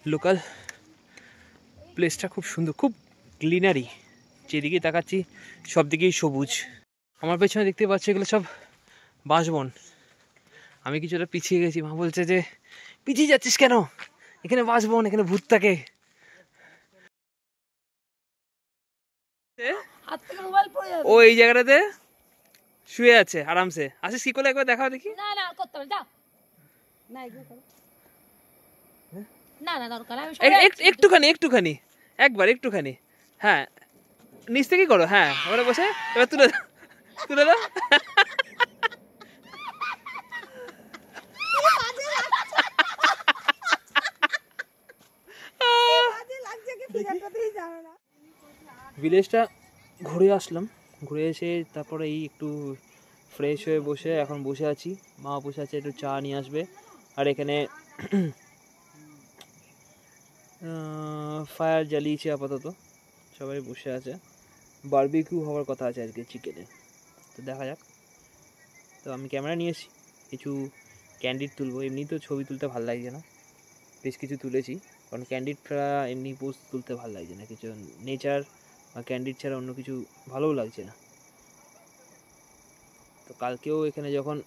Local প্লেসটা খুব সুন্দর, খুব গ্লিনারি, যেদিকে তাকাচ্ছি সব দিকেই সবুজ। আমার পেছনে দেখতে পাচ্ছি এগুলো সব বাঁশবন। আমি কিছুটা পিছিয়ে গেছি, মা বলছে যে পিছিয়ে যাচ্ছিস কেন, এখানে বাঁশবন, এখানে ভূত থাকে। ও এই জায়গাটাতে শুয়ে আছে আরামসে। আসিস কি করে একবার দেখাও দেখি। না না করতে হবে, যাও না এগুলো করো না না দরকার আমি একটুখানি একটুখানি একবার একটুখানি, হ্যাঁ নিচ থেকে করো, হ্যাঁ ওখানে বসে এবার তুলে দাও, তুলে দাও। ভিলেজটা ঘুরে আসলাম, ঘুরে এসে তারপরে এই একটু ফ্রেশ হয়ে বসে এখন বসে আছি। মা বসে আছে, একটু চা নিয়ে আসবে। আর এখানে ফায়ার জ্বালিয়েছে আপাতত, সবাই বসে আছে। বারবিকিউ হওয়ার কথা আছে আজকে চিকেনে, তো দেখা যাক। তো আমি ক্যামেরা নিয়ে এসেছি, কিছু ক্যান্ডিড তুলবো। এমনি তো ছবি তুলতে ভালো লাগছে না, বেশ কিছু তুলেছি, কারণ ক্যান্ডিডটা এমনি পোস্ট তুলতে ভালো লাগছে না, কিছু নেচার বা ক্যান্ডিড ছাড়া অন্য কিছু ভালোও লাগছে না। তো কালকেও এখানে যখন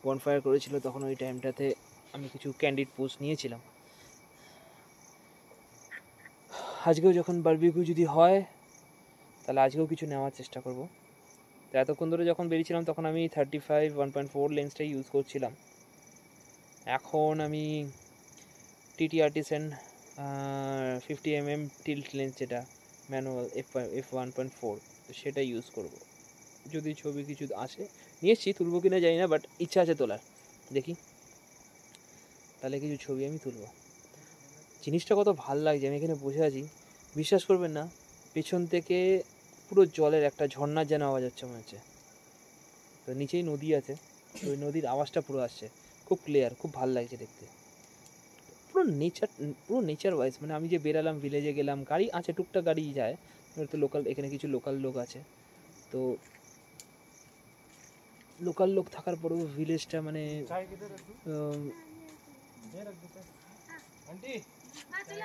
বনফায়ার করেছিল তখন ওই টাইমটাতে আমি কিছু ক্যান্ডিড পোস্ট নিয়েছিলাম। আজকেও যখন বারবিকিউ যদি হয় তাহলে আজকেও কিছু নেওয়ার চেষ্টা করব। তো এতক্ষণ ধরে যখন বেরিয়েছিলাম তখন আমি 35 1.4 লেন্সটাই ইউজ করছিলাম। এখন আমি TT artisan 50mm tilt lens, যেটা ম্যানুয়াল f1.4, তো সেটা ইউজ করব। যদি ছবি কিছু আসে, নিয়েছি, তুলবো কিনা জানি না, বাট ইচ্ছা আছে তোলার, দেখি তাহলে কিছু ছবি আমি তুলব। জিনিসটা কত ভাল লাগছে, আমি এখানে বসে আছি, বিশ্বাস করবেন না, পেছন থেকে পুরো জলের একটা ঝর্ণার যেন আওয়াজ হচ্ছে মনে হচ্ছে। তো নিচেই নদী আছে, ওই নদীর আওয়াজটা পুরো আসছে, খুব ক্লিয়ার, খুব ভাল লাগছে দেখতে। পুরো নেচার ওয়াইজ, মানে আমি যে বেরালাম, ভিলেজে গেলাম, গাড়ি আছে, টুকটাক গাড়ি যায়, তো লোকাল, এখানে কিছু লোকাল লোক আছে। তো লোকাল লোক থাকার পরেও ভিলেজটা মানে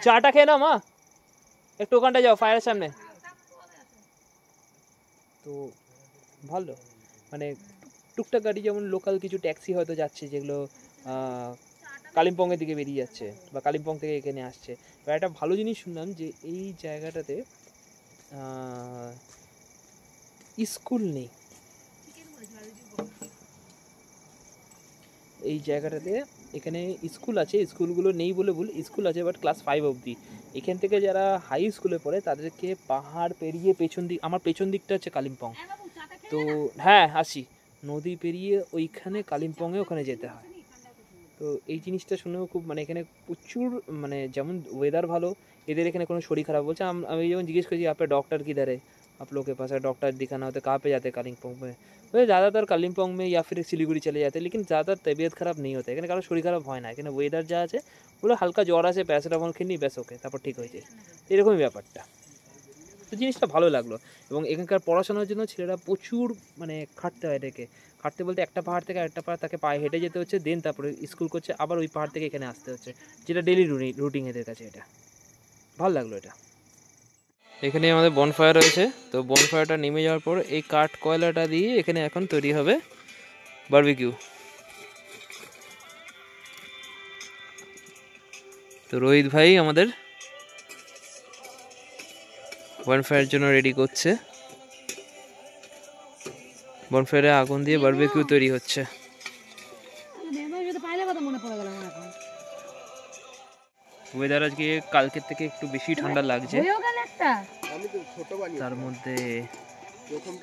চাটা খেয়ে নাও মা, একটু ওখানটা যাও ফায়ারের সামনে। তো ভালো, মানে টুকটাক গাড়ি, যেমন লোকাল কিছু ট্যাক্সি হয়তো যাচ্ছে, যেগুলো কালিম্পংয়ের দিকে বেরিয়ে যাচ্ছে বা কালিম্পং থেকে এখানে আসছে। এবার একটা ভালো জিনিস শুনলাম যে এই জায়গাটাতে স্কুল নেই। এই জায়গাটাতে এখানে স্কুল আছে, স্কুলগুলো নেই বলে ভুল, স্কুল আছে বাট ক্লাস 5 অবধি। এখান থেকে যারা হাই স্কুলে পড়ে তাদেরকে পাহাড় পেরিয়ে পেছন দিক, আমার পেছন দিকটা হচ্ছে কালিম্পং, তো হ্যাঁ আসি, নদী পেরিয়ে ওইখানে কালিম্পংয়ে ওখানে যেতে হয়। তো এই জিনিসটা শুনেও খুব, মানে এখানে প্রচুর, মানে যেমন ওয়েদার ভালো, এদের এখানে কোনো শরীর খারাপ বলছে। আমি যেমন জিজ্ঞেস করেছি আপনার डॉक्टर किधर है, आप लोग के पास डॉक्टर दिखाना होता है, कहाँ पे जाते हैं कालिम्पोंग में, तो ज़्यादातर कालिम्पोंग में या फिर सिलीगुड़ी चले जाते हैं, लेकिन ज़्यादा तबीयत খারাপ नहीं होता है এখানে, কারো শরীর খারাপ হয় না এখানে। ওয়েদার যা আছে পুরো হালকা জ্বর আছে, প্যারাসিটামল খেয়ে নিই, ব্যাস ওকে, তারপর ঠিক হয়ে যায়, এরকমই ব্যাপারটা। তো জিনিসটা ভালো লাগলো। এবং এখানকার পড়াশোনার জন্য ছেলেরা প্রচুর মানে খাটতে হয়, এটাকে খাটতে বলতে একটা পাহাড় থেকে আরেকটা পাহাড় তাকে পায়ে হেঁটে যেতে হচ্ছে, দেন তারপরে স্কুল করছে, আবার ওই পাহাড় থেকে এখানে আসতে হচ্ছে, যেটা ডেলি রুটিন এদের কাছে। এটা ভালো লাগলো। এটা এখানে আমাদের বনফায়ার রয়েছে, তো বনফায়ারটা নেমে যাওয়ার পর এই কাঠ কয়লাটা দিয়ে এখানে এখন তৈরি হবে বারবিকিউ। তো রোহিত ভাই আমাদের বনফায়ারের জন্য রেডি করছে, বনফায়ারে আগুন দিয়ে বারবিকিউ তৈরি হচ্ছে। ওয়েদার আজকে কালকের থেকে একটু বেশি ঠান্ডা লাগছে, তার মধ্যে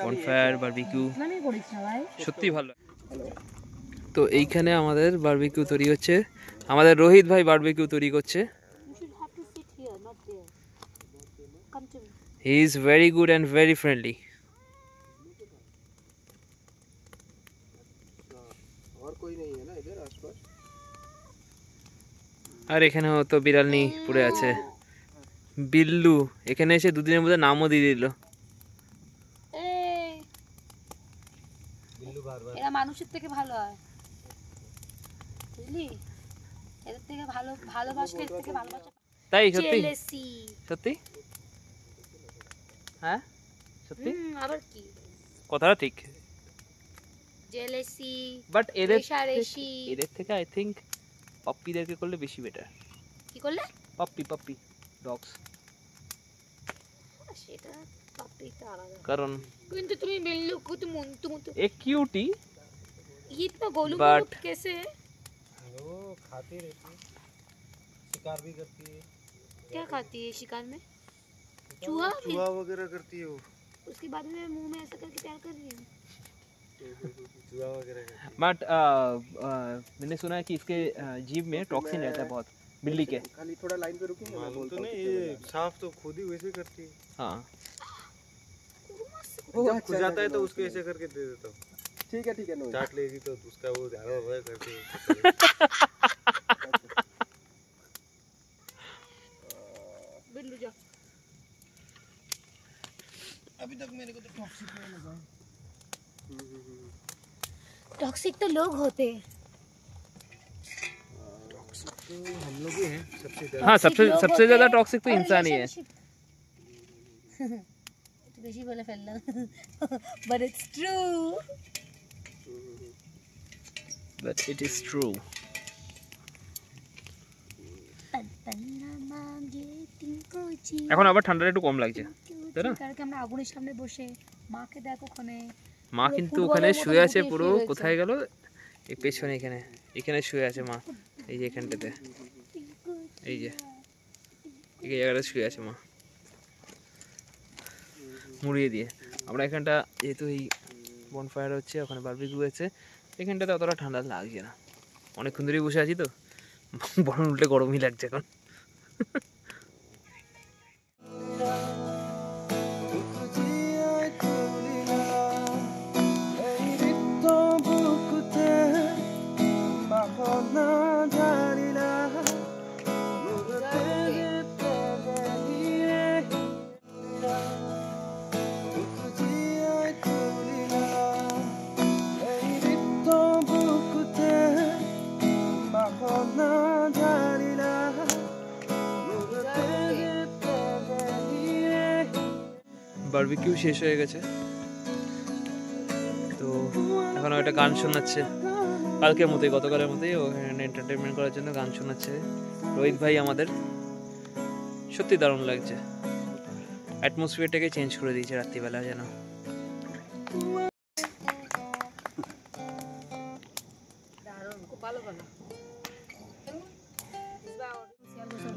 বনফায়ার বারবিকিউ সত্যি ভালো। তো এইখানে আমাদের বারবিকিউ তৈরি হচ্ছে, আমাদের রোহিত ভাই বারবিকিউ তৈরি করছে। He is very good and very friendly. আর এখানেও তো বিড়াল নেই পড়ে আছে, বিল্লু এখানে এসে দুদিনের মধ্যে নামও দিয়ে দিল। এরা মানুষের থেকে ভালো হয়, বুঝলি? এর থেকে ভালো ভালোবাসলে এর থেকে ভালোবাসা তাই সত্যি জেলেসি সত্যি হ্যাঁ সত্যি আবার কি কথাটা ঠিক জেলেসি বাট রেশারেশি এদের থেকে আই থিঙ্ক পাপ্পিদেরকে করলে বেশি বেটার কি করলে পাপ্পি ডগস সেটা পাপ্পিটা আলাদা কারণ কিন্তু তুমি बिल्लू को तो तुम तो एक क्यूटी ये इतना गोलू But- गोलू कैसे है वो खाती रहती है, शिकार भी करती है, क्या खाती है शिकार में चूहा भी? चूहा वगैरह करती है वो, उसके बाद में मुंह में ऐसा करके प्यार कर रही है चूहा वगैरह करती बट मैंने सुना है कि इसके जीभ में टॉक्सिन रहता है बहुत बिल्ली के खाली थोड़ा लाइन पे रुकेंगे है। मैं मालूम बोलता तो हूँ नहीं, कितने ये बजे साफ तो खुद ही वैसे करती है, हाँ जब खुद जाता है तो उसको ऐसे करके दे देता हूँ, ठीक है नो चाट लेगी तो उसका वो ध्यान करके बिल्लू जा अभी तक मेरे को तो टॉक्सिक नहीं लगा। टॉक्सिक तो लोग होते हैं तो हम लोग ही हैं सबसे ज्यादा। हाँ Toxic लोग सबसे होते ज्यादा हैं टॉक्सिक तो और इंसान ही है relationship- तो बेशी बोले फैलना but it's true but it is true এখন আবার ঠান্ডাটা একটু কম লাগছে তাই না? কালকে আমরা আগুনের সামনে বসে মাকে দেখো ওখানে মা পুরো কিন্তু ফুটবলের ওখানে মতো শুয়ে আছে গুটিয়ে পুরো শুয়ে রয়েছে। কোথায় গেল এই পেছনে এখানে শুয়ে আছে মা এই যে এখানটাতে এই যে এই জায়গাটা শুয়ে আছে মা মুড়িয়ে দিয়ে আমরা এখানটা যেহেতু এই বনফায়ার হচ্ছে ওখানে বারবিকিউ হয়েছে এখানটাতে অতটা ঠান্ডা লাগছে না অনেকক্ষণ ধরেই বসে আছি তো বরং উল্টে গরমই লাগছে এখন বারবিকিউ শেষ হয়ে গেছে তো এখন একটা গান শোনাচ্ছে কালকের মতোই গতকালের মতোই ওখানে এন্টারটেনমেন্ট করার জন্য গান শোনাচ্ছে রোহিত ভাই আমাদের সত্যি দারুণ লাগছে অ্যাটমসফিয়ারটাকে চেঞ্জ করে দিয়েছে রাত্রিবেলা যেন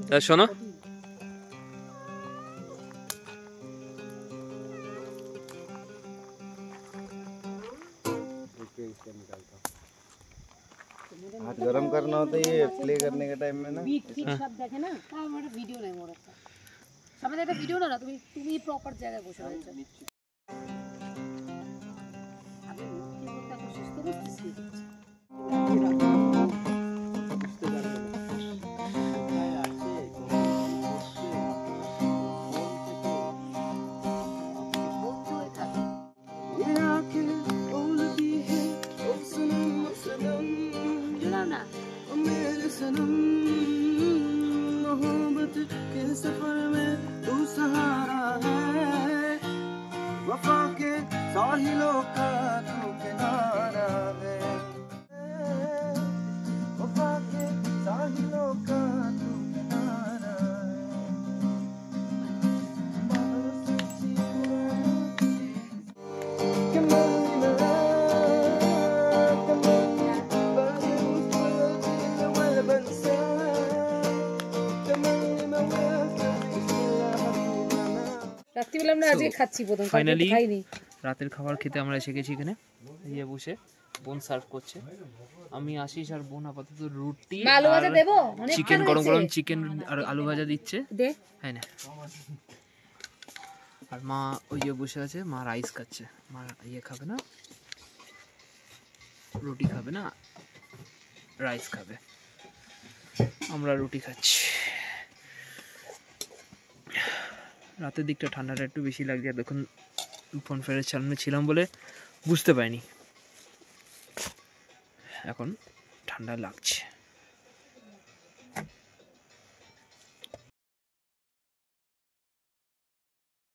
তা শোনো हाथ गरम करना होता है ये प्ले करने के टाइम में ना। বিট সব দেখে না তাও আমার ভিডিও নেই মোর একটা আমাদের একটা ভিডিও না তুমি তুমি প্রপার জায়গায় বসে রয়েছো আমি মুক্তি করতে এত সুস্থ বুঝতেছি বন্ধু হয়ে থাকে শোনাও না साहिलों का तू किनारा है वफा के साहिलों का तू किनारा রাত্রিবেলা আমরা আজকে খাচ্ছি প্রথম Finally, খাইনি রাতের খাবার খেতে আমরা এসে গেছি এখানে এই যে বসে বোন সার্ভ করছে আমি আশিস আর বোন আপাতত রুটি মা আলু ভাজা দেবো অনেক চিকেন গরম গরম চিকেন আর আলু ভাজা দিচ্ছে দে হ্যাঁ না আর মা ওই যে বসে আছে মা রাইস খাচ্ছে মা ইয়ে খাবে না রুটি খাবে না রাইস খাবে আমরা রুটি খাচ্ছি রাতের দিকটা ঠান্ডাটা একটু বেশি লাগছে আর দেখুন ফোন ফেরের সামনে ছিলাম বলে বুঝতে পারিনি এখন ঠান্ডা লাগছে